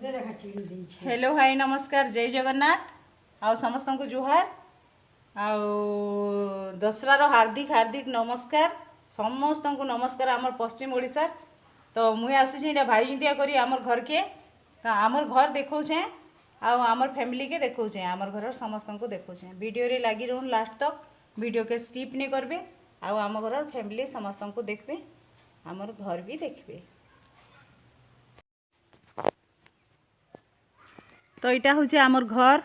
Hello hi नमस्कार जय जगन्नाथ आओ समस्त को जुहार आओ दशरार हार्दिक हार्दिक नमस्कार समस्त को नमस्कार आमर पश्चिम ओडिशा। तो मुई आसी भाई जिंदिया करी आमर घर के तो आमर घर देखौछे आमर फैमिली के देखौछे आमर घर समस्त को देखौछे वीडियो रे लगी रहूँ लास्ट तक वीडियो के स्किप नहीं करबे आम घर फैमिली समस्त को देखबे आमर घर भी देखबे। तो यहाँ हूँ आमर घर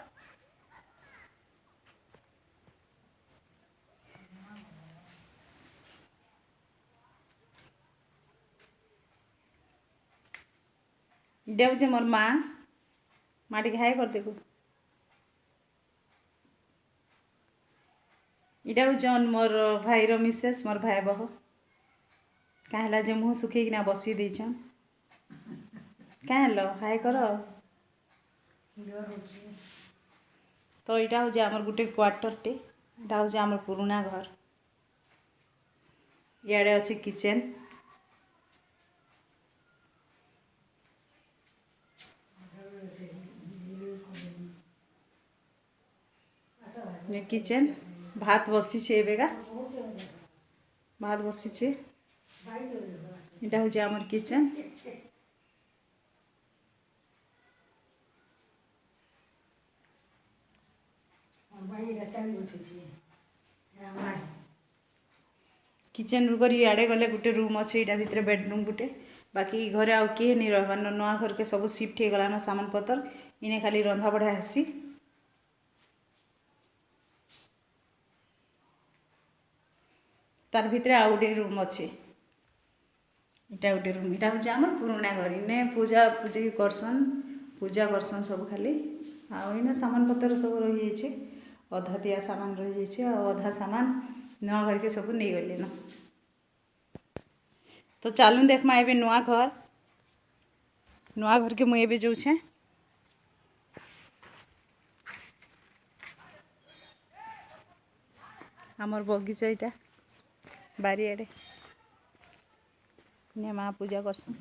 इटा हूँ मोर माँ माँ टी हाय कर देखो इटा हूँ मोर भाईर मिसेस मोर भाई बह क्या जे मुँह सुखीकिना बसी देछन क्या हाय कर। तो यहाँ हूँ आमर गोटे क्वार्टर टे यहाँ हूँ आमर पुराना घर इे अच्छे किचेन किचेन भात बसी एबेगा भात बसी यहाँ हूँ आमर किचेन किचेन रू करी आड़े गले गोटे रूम अच्छे यहाँ भितर बेडरूम गोटे बाकी घरे आउ किए नहीं रहा नुआ घर के सब शिफ्ट हो गलान सामान पतर इने खाली रंधा बढ़ा हेसी तार भितर आउ गोटे रूम अच्छे इटा गोटे रूम इटा हूँ आमर पुराना घर इने पूजा पूजी करसन सब खाली आने सामान पतर सब रही जाइए अधा दिया सामान रही जाइए अधा सामान नुआ घर के सब नहीं गले न। तो चलू देखमा ए नुआ घर के मुझे जाऊे आमर बगीचा यहाँ बारियाड़े ने माँ पूजा करसन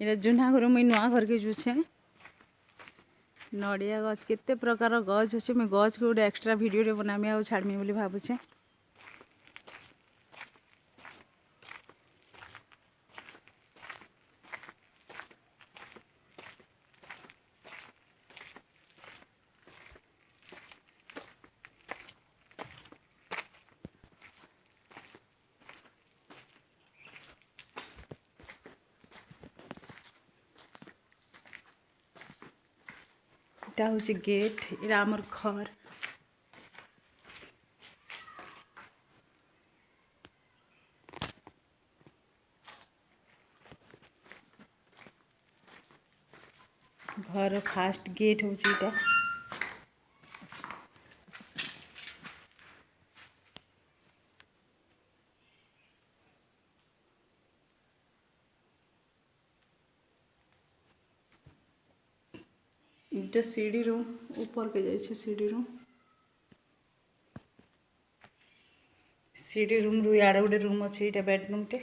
ये जुना घर मुई नुआ घर के जुछे नड़िया गछ केते प्रकार गछ अच्छे मुझे गछ के गोटे एक्स्ट्रा वीडियो बनामी आ छाड़मी बोली भावुचे। এটা হচ্ছে गेट এটা আমার घर घर फास्ट गेट হচ্ছে এটা इटा सीढ़ी रूम ऊपर के जाइए सीढ़ी रूम रू यार गोटे रूम अच्छे यहाँ बेडरूम टे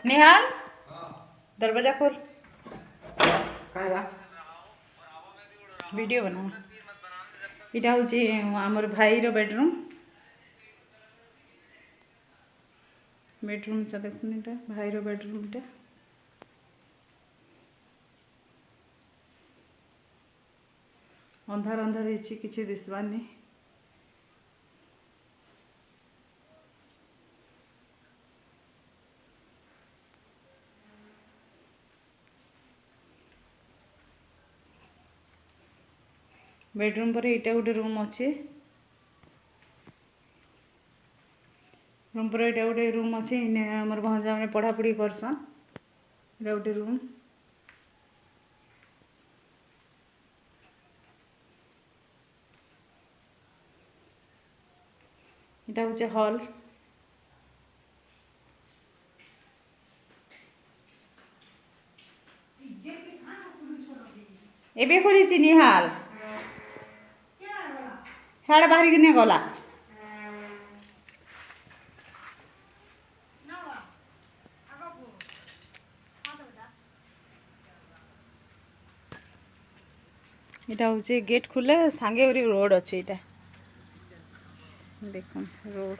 निहाल दरवाजा खोल वीडियो बना इटा हूँ आमर भाईर बेडरूम देखुन इटा भाईर बेडरूम टा अंधार अंधार किसी दिशबार नहीं बेडरूम पर एटा गोटे रूम अच्छे रूम पर एटा गोटे रूम अच्छे इने हमर भंजा मैंने पढ़ापढ़ी करसन एटा गोटे रूम एटा होचे हॉल एबे खोली निहाल हाड़े बाहर किने गला এটা হচ্ছে गेट खुले सांगे उरी रोड अच्छे এটা देखो रोड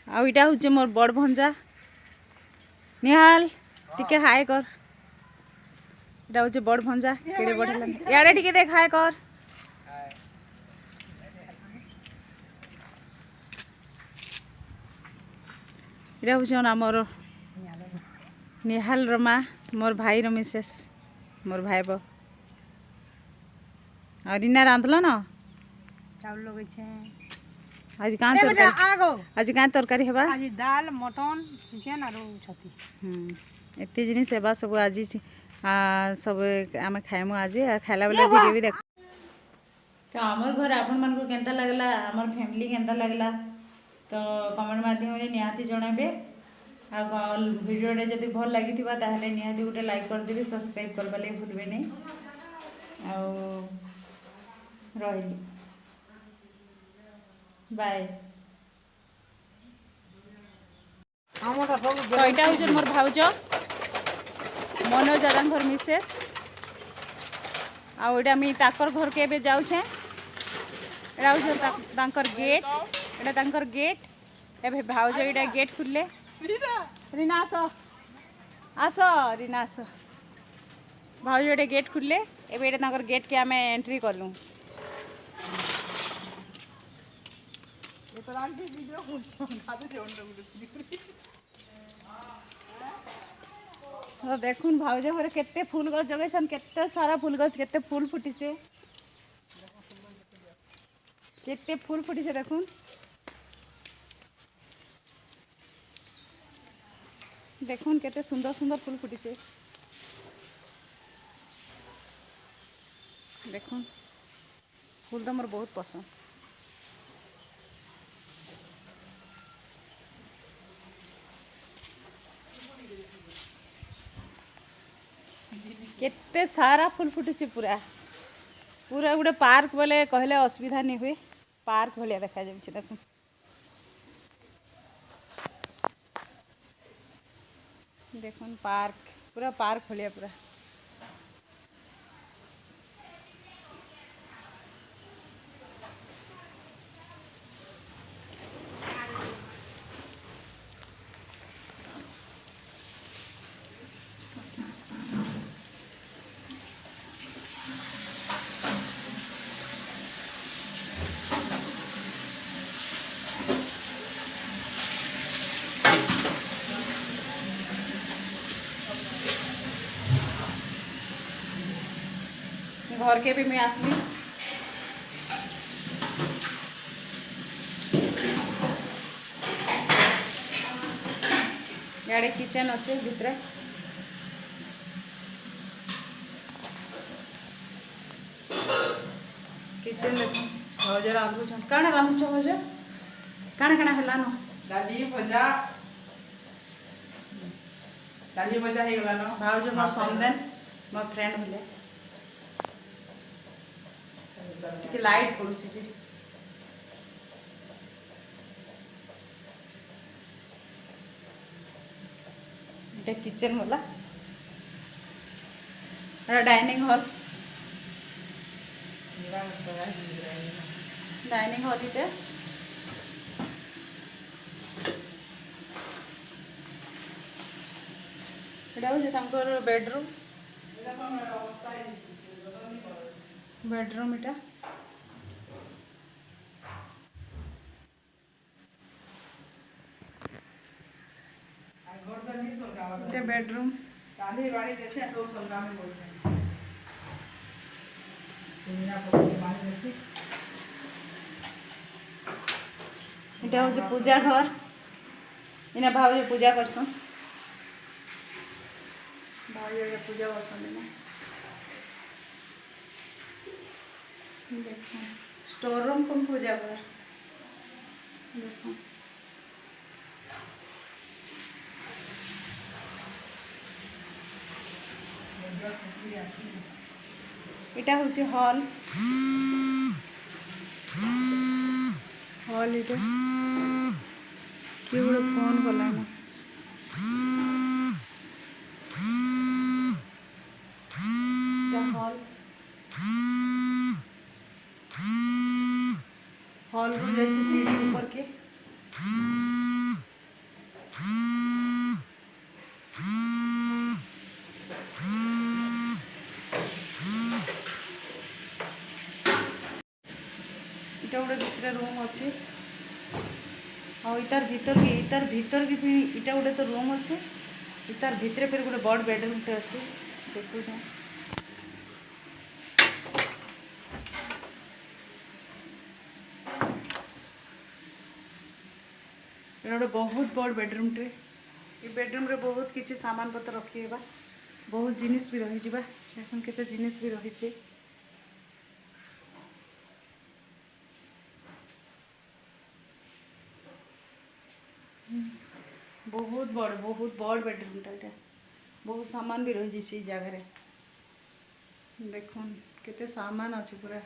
आउ इटा हूँ मोर बड़ भंजा निहाल टिके हाय कर इटा हूँ बड़ भंजा केड़े बढ़ला याडे टिके देख हाय कर इटा हूँ आमर निहाल रमा मोर भाई मिसेस मोर भाई बो आ रीना रांधल न चावल लगे आज कहाँ तरकारी आज कहाँ तरकारी हेबा आज दाल मटन चिकेन और छती एते जिनिस हेबा सब आज सब आम खाइमु आज खाइला बेला वीडियो भी देख तो आमर घर आपण मन को केनता लागला आमर फैमिली केनता लागला तो कमेंट माध्यम रे निहाती जणाबे आ वीडियो जदि भल लगी ताहले निहाती गोटे लाइक कर देबे सब्सक्राइब करबा ले भूलबे नहीं आ रही बाय तो यहाँ हूँ मोर भाउज मनोज दादा घर मिसेस आटा मुई ताकर घर के एबे जाऊे एटा हूँ गेट एटा गेट एबे भाउज एटा गेट खुलले रीना आस आस रीना आस भाउज एटा गेट खुलले एबे एटा गेट के आम एंट्री कलु तो देखुन भाउज घरे केते फूल गछ जगैछन केते सारा फूल गछ केते फूल फुटिचे केते फूल फुटिचे देखुन देखुन केते सुंदर सुंदर फूल फुटिचे देखुन फूल तो मोर बहुत पसंद केते सारा फूल फुटी पूरा पूरा गोटे पार्क बोले कहले असुविधा नहीं हुए पार्क भाया देखा जाए देख देख पार्क पूरा पार्क भाया पूरा घर के भी मैं आसली याडे किचन अच्छे भितर किचन देख भाउज रांधुछन काଣା रांधुछ भाउज काଣା काଣା हेलान डाली भजा हे गलान भाउज मोर समदेन मोर फ्रेंड भले टिके लाइट पड़ुछि जे एटा किचन होला एटा डाइनिंग हॉल डाइनिंग हॉल इटे एटा हो जे तांकर बेडरूम बेडरूम इटा এটা বেডরুম। কালি বাড়ি দেখে তো সরকামে বলছে এটা হচ্ছে পূজা ঘর। এনে ভাউজ পূজা করছন, ভাউজ পূজা করছন। এনে দেখুন স্টোর रूम कौन पूजा घर देखो। এটা হচ্ছে হল। হল এটা କିଏ ଗୋଟେ ଫୋନ୍ କଲାଣି। हॉल हॉल रू जाइए सीढ़ी ऊपर के। इटा गोटे भितर रूम अच्छे इतार भीतर की भी इटा गोटे तो रूम अच्छे इतार भितर फिर गोटे बड़ बेडरूम टे अच्छे देखु। गोटे बहुत बड़ बेडरूम टे ये बेडरूम रे बहुत किसी सामान पत्र रखिएबा बहुत जिनिस भी रही जावा देखो केते जिनिस भी रही छे। बहुत बड़ बेडरूम टा बहुत सामान भी रही जाइए जगह रे देखो केते सामान अच्छे पूरा।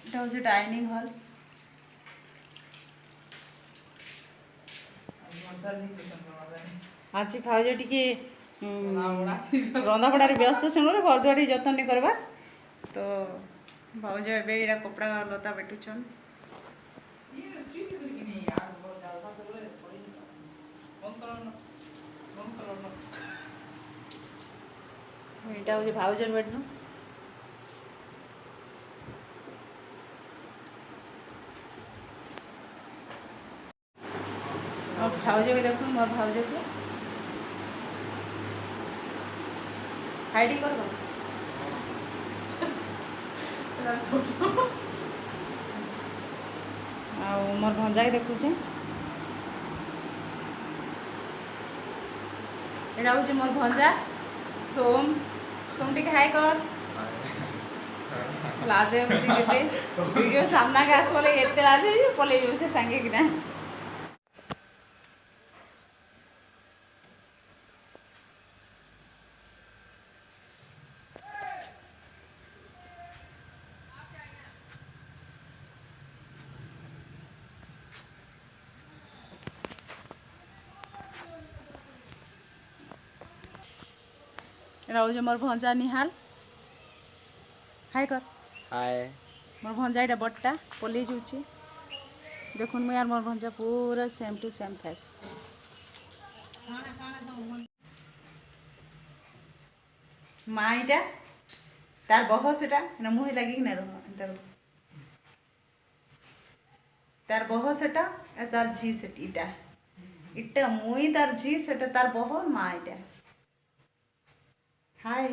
এটা হচ্ছে ডাইনিং হল। आज भाउज टी रंधापड़ार व्यस्त समय घर दुआर जत्न नहीं करवा तो भाउज एवं कपड़ा लता बेटुछन। এটা হচ্ছে ভাউজের বেডরুম। और भाउज के देखो मोर भाउज के हाइडी करबो आ मोर भंजा के देखुचे एटा होचे मोर भंजा सोम सोम टिके हाय कर लाज होचे केते वीडियो सामना के आसले एते लाज पले होचे संगे किना। এটা হচ্ছে মোর ভঞ্জা নিহাল হাই কর हाय मोर भंजा এটা বড়টা পলি যাচ্ছে দেখুন মুই আর মোর ভঞ্জা পুরা সেম টু সেম ফেস। মা এটা তার বহ সেটা না মুহে লাগি না রহ তার বহ সেটা আর তার ঝি সেটা এটা এটা মুই তার ঝি সেটা তার বহ মা এটা। हाय